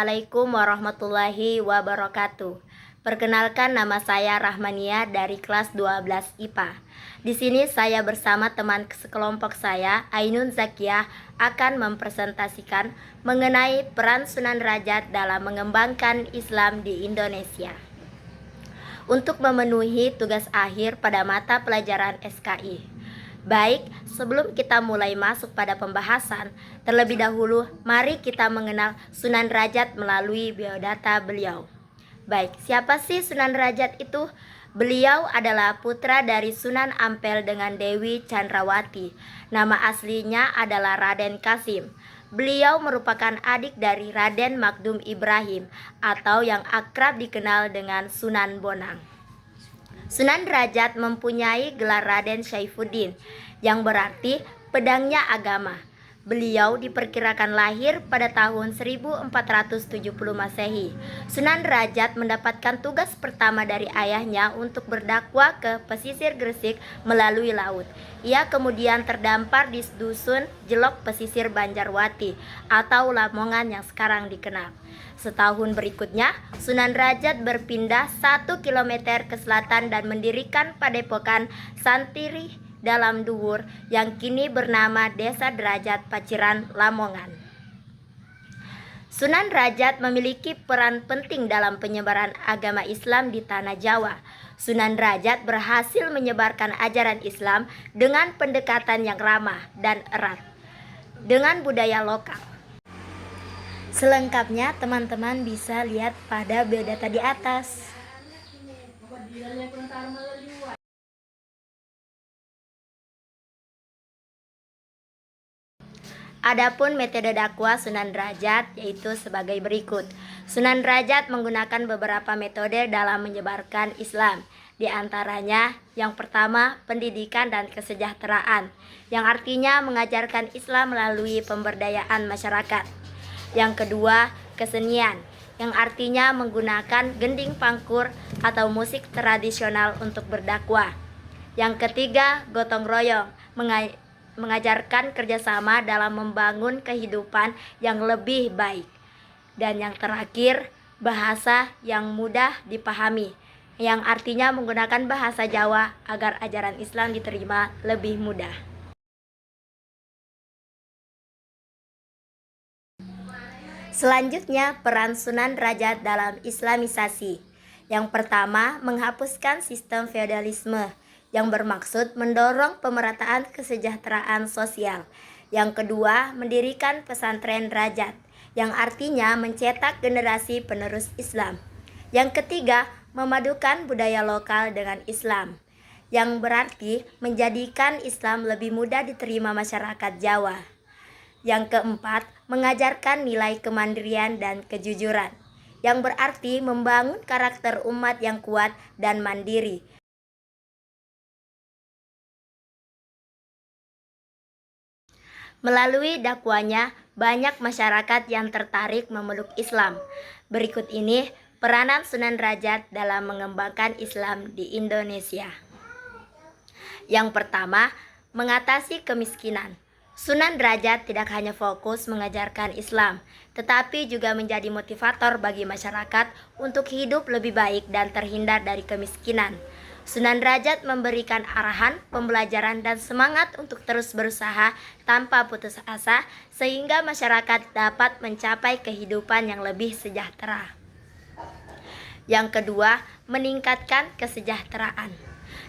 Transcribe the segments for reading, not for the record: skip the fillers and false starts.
Assalamualaikum warahmatullahi wabarakatuh. Perkenalkan, nama saya Rahmania dari kelas 12 IPA. Di sini saya bersama teman sekelompok saya, Ainun Zakiah, akan mempresentasikan mengenai peran Sunan Rajat dalam mengembangkan Islam di Indonesia. Untuk memenuhi tugas akhir pada mata pelajaran SKI. Baik, sebelum kita mulai masuk pada pembahasan, terlebih dahulu mari kita mengenal Sunan Rajat melalui biodata beliau. Baik, siapa sih Sunan Rajat itu? Beliau adalah putra dari Sunan Ampel dengan Dewi Chandrawati. Nama aslinya adalah Raden Kasim. Beliau merupakan adik dari Raden Magdum Ibrahim atau yang akrab dikenal dengan Sunan Bonang. Sunan Rajat mempunyai gelar Raden Saifuddin, yang berarti pedangnya agama. Beliau diperkirakan lahir pada tahun 1470 Masehi. Sunan Rajat mendapatkan tugas pertama dari ayahnya untuk berdakwah ke pesisir Gresik melalui laut. Ia kemudian terdampar di dusun Jelok pesisir Banjarwati atau Lamongan yang sekarang dikenal. Setahun berikutnya, Sunan Rajat berpindah 1 kilometer ke selatan dan mendirikan padepokan Santiri Dalam Duwur yang kini bernama Desa Derajat Paciran, Lamongan. Sunan Rajat memiliki peran penting dalam penyebaran agama Islam di tanah Jawa. Sunan Rajat berhasil menyebarkan ajaran Islam dengan pendekatan yang ramah dan erat dengan budaya lokal. Selengkapnya teman-teman bisa lihat pada biodata di atas. Adapun metode dakwah Sunan Rajat yaitu sebagai berikut. Sunan Rajat menggunakan beberapa metode dalam menyebarkan Islam. Di antaranya, yang pertama, pendidikan dan kesejahteraan, yang artinya mengajarkan Islam melalui pemberdayaan masyarakat. Yang kedua, kesenian, yang artinya menggunakan gending pangkur atau musik tradisional untuk berdakwah. Yang ketiga, gotong royong, mengajarkan kerjasama dalam membangun kehidupan yang lebih baik. Dan yang terakhir, bahasa yang mudah dipahami, yang artinya menggunakan bahasa Jawa agar ajaran Islam diterima lebih mudah. Selanjutnya, peran Sunan Rajat dalam Islamisasi. Yang pertama, menghapuskan sistem feodalisme, yang bermaksud mendorong pemerataan kesejahteraan sosial. Yang kedua, mendirikan pesantren Rajat, yang artinya mencetak generasi penerus Islam. Yang ketiga, memadukan budaya lokal dengan Islam, yang berarti menjadikan Islam lebih mudah diterima masyarakat Jawa. Yang keempat, mengajarkan nilai kemandirian dan kejujuran, yang berarti membangun karakter umat yang kuat dan mandiri. Melalui dakwanya, banyak masyarakat yang tertarik memeluk Islam. Berikut ini peranan Sunan Rajat dalam mengembangkan Islam di Indonesia. Yang pertama, mengatasi kemiskinan. Sunan Rajat tidak hanya fokus mengajarkan Islam, tetapi juga menjadi motivator bagi masyarakat untuk hidup lebih baik dan terhindar dari kemiskinan. Sunan Rajat memberikan arahan, pembelajaran, dan semangat untuk terus berusaha tanpa putus asa, sehingga masyarakat dapat mencapai kehidupan yang lebih sejahtera. Yang kedua, meningkatkan kesejahteraan.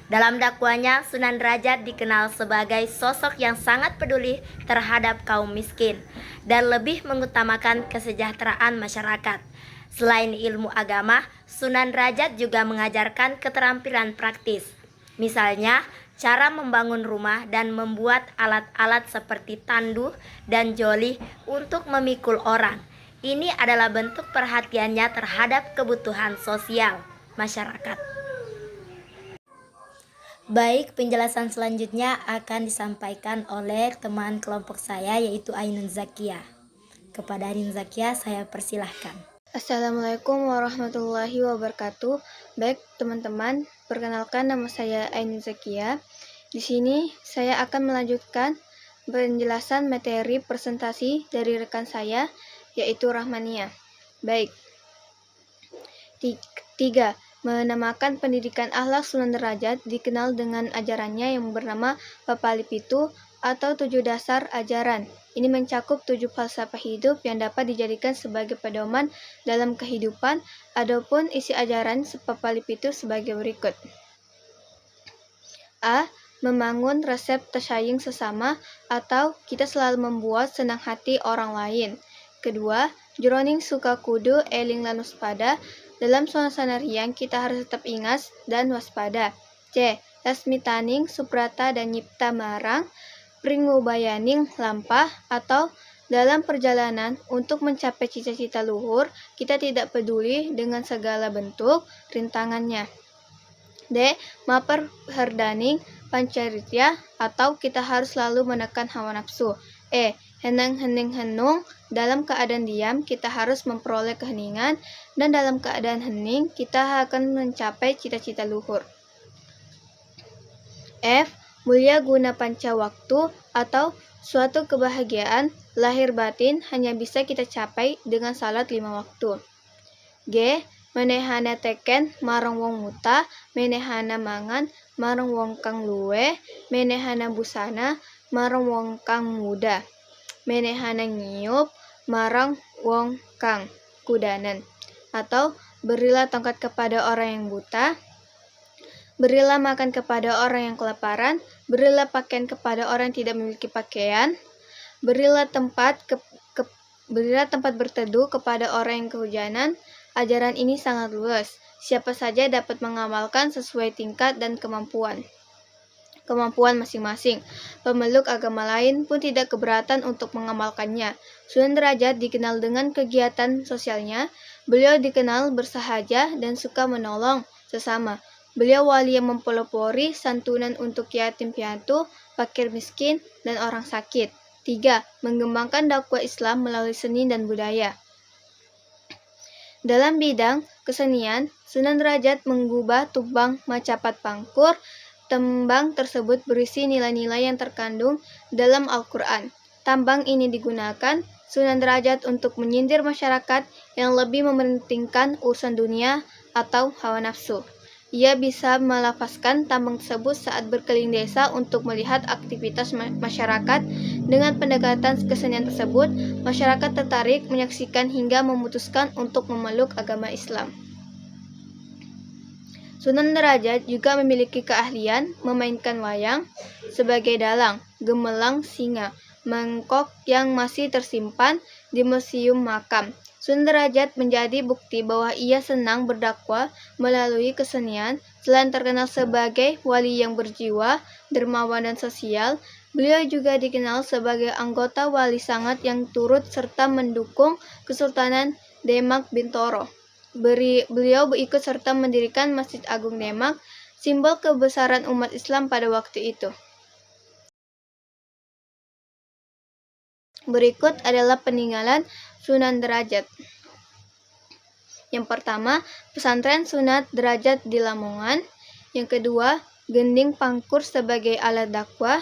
Dalam dakwanya, Sunan Rajat dikenal sebagai sosok yang sangat peduli terhadap kaum miskin dan lebih mengutamakan kesejahteraan masyarakat. Selain ilmu agama, Sunan Rajat juga mengajarkan keterampilan praktis. Misalnya, cara membangun rumah dan membuat alat-alat seperti tandu dan joli untuk memikul orang. Ini adalah bentuk perhatiannya terhadap kebutuhan sosial masyarakat. Baik, penjelasan selanjutnya akan disampaikan oleh teman kelompok saya yaitu Ainun Zakiah. Kepada Ainun Zakiah saya persilahkan. Assalamualaikum warahmatullahi wabarakatuh. Baik teman-teman, perkenalkan nama saya Ainun Zakiah. Di sini saya akan melanjutkan penjelasan materi presentasi dari rekan saya yaitu Rahmania. baik. 3. Menamakan pendidikan akhlak Sunan Derajat dikenal dengan ajarannya yang bernama Papalipitu atau 7 dasar ajaran. Ini mencakup 7 falsafah hidup yang dapat dijadikan sebagai pedoman dalam kehidupan. Adapun isi ajaran Papalipitu sebagai berikut. A. Membangun resep tersayang sesama atau kita selalu membuat senang hati orang lain. Kedua, jroning suka kudu eling lan waspada. Dalam suasana riang kita harus tetap ingat dan waspada. C. Lasmitaning suprata dan nyipta marang pringubayaning lampah atau dalam perjalanan untuk mencapai cita-cita luhur, kita tidak peduli dengan segala bentuk rintangannya. D. Maperherdaning pancaritya atau kita harus selalu menekan hawa nafsu. E. Henang-hening henung, dalam keadaan diam kita harus memperoleh keheningan dan dalam keadaan hening kita akan mencapai cita-cita luhur. F. Mulia guna panca waktu atau suatu kebahagiaan lahir batin hanya bisa kita capai dengan salat 5 waktu. G. Menehana teken marang wong muta, menehana mangan marang wong kang luwe, menehana busana marang wong kang muda, menehana ngiyup marang wong kang kudanan. Atau berilah tongkat kepada orang yang buta, berilah makan kepada orang yang kelaparan, berilah pakaian kepada orang yang tidak memiliki pakaian, berilah tempat berteduh kepada orang yang kehujanan. Ajaran ini sangat luas. Siapa saja dapat mengamalkan sesuai tingkat dan kemampuan masing-masing. Pemeluk agama lain pun tidak keberatan untuk mengamalkannya. Sunan Derajat dikenal dengan kegiatan sosialnya. Beliau dikenal bersahaja dan suka menolong sesama. Beliau wali yang mempelopori santunan untuk yatim piatu, fakir miskin, dan orang sakit. 3. Mengembangkan dakwah Islam melalui seni dan budaya. Dalam bidang kesenian, Sunan Derajat menggubah tubang macapat pangkur. Tembang tersebut berisi nilai-nilai yang terkandung dalam Al-Quran. Tambang ini digunakan Sunan Derajat untuk menyindir masyarakat yang lebih mementingkan urusan dunia atau hawa nafsu. Ia bisa melafazkan tambang tersebut saat berkeliling desa untuk melihat aktivitas masyarakat. Dengan pendekatan kesenian tersebut, masyarakat tertarik menyaksikan hingga memutuskan untuk memeluk agama Islam. Sunan Derajat juga memiliki keahlian memainkan wayang sebagai dalang, gemelang singa, mangkok yang masih tersimpan di Museum Makam. Sunan Derajat menjadi bukti bahwa ia senang berdakwah melalui kesenian. Selain terkenal sebagai wali yang berjiwa, dermawan dan sosial, beliau juga dikenal sebagai anggota wali sangat yang turut serta mendukung Kesultanan Demak Bintoro. Beliau ikut serta mendirikan Masjid Agung Demak, simbol kebesaran umat Islam pada waktu itu. Berikut adalah peninggalan Sunan Derajat. Yang pertama, pesantren Sunan Derajat di Lamongan. Yang kedua, gending pangkur sebagai alat dakwah.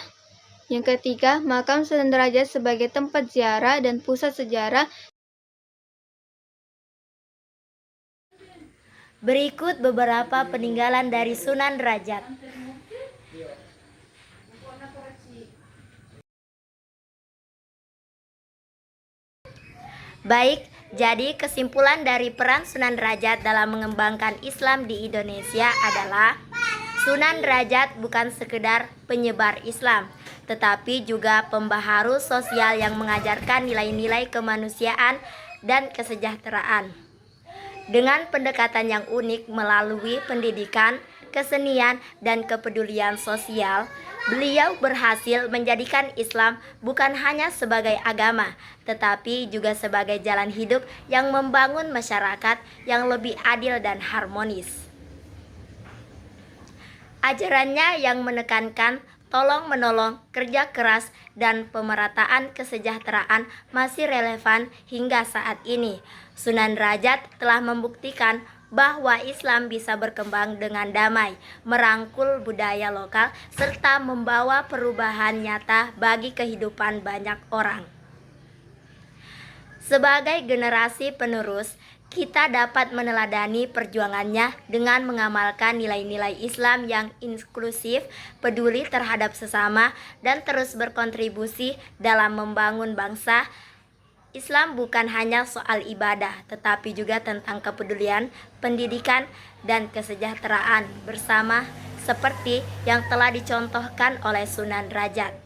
Yang ketiga, makam Sunan Derajat sebagai tempat ziarah dan pusat sejarah. Berikut beberapa peninggalan dari Sunan Derajat. Baik, jadi kesimpulan dari peran Sunan Derajat dalam mengembangkan Islam di Indonesia adalah Sunan Derajat bukan sekedar penyebar Islam, tetapi juga pembaharu sosial yang mengajarkan nilai-nilai kemanusiaan dan kesejahteraan. Dengan pendekatan yang unik melalui pendidikan, kesenian, dan kepedulian sosial, beliau berhasil menjadikan Islam bukan hanya sebagai agama, tetapi juga sebagai jalan hidup yang membangun masyarakat yang lebih adil dan harmonis. Ajarannya yang menekankan tolong-menolong, kerja keras, dan pemerataan kesejahteraan masih relevan hingga saat ini. Sunan Derajat telah membuktikan bahwa Islam bisa berkembang dengan damai, merangkul budaya lokal, serta membawa perubahan nyata bagi kehidupan banyak orang. Sebagai generasi penerus, Kita dapat meneladani perjuangannya dengan mengamalkan nilai-nilai Islam yang inklusif, peduli terhadap sesama, dan terus berkontribusi dalam membangun bangsa. Islam bukan hanya soal ibadah, tetapi juga tentang kepedulian, pendidikan, dan kesejahteraan bersama seperti yang telah dicontohkan oleh Sunan Rajat.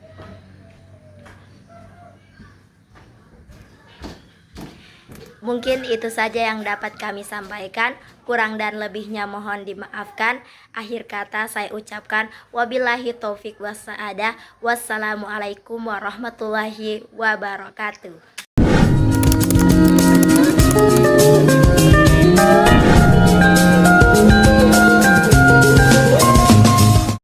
Mungkin itu saja yang dapat kami sampaikan. Kurang dan lebihnya mohon dimaafkan. Akhir kata saya ucapkan wabillahi taufik wassa'adah. Wassalamualaikum warahmatullahi wabarakatuh.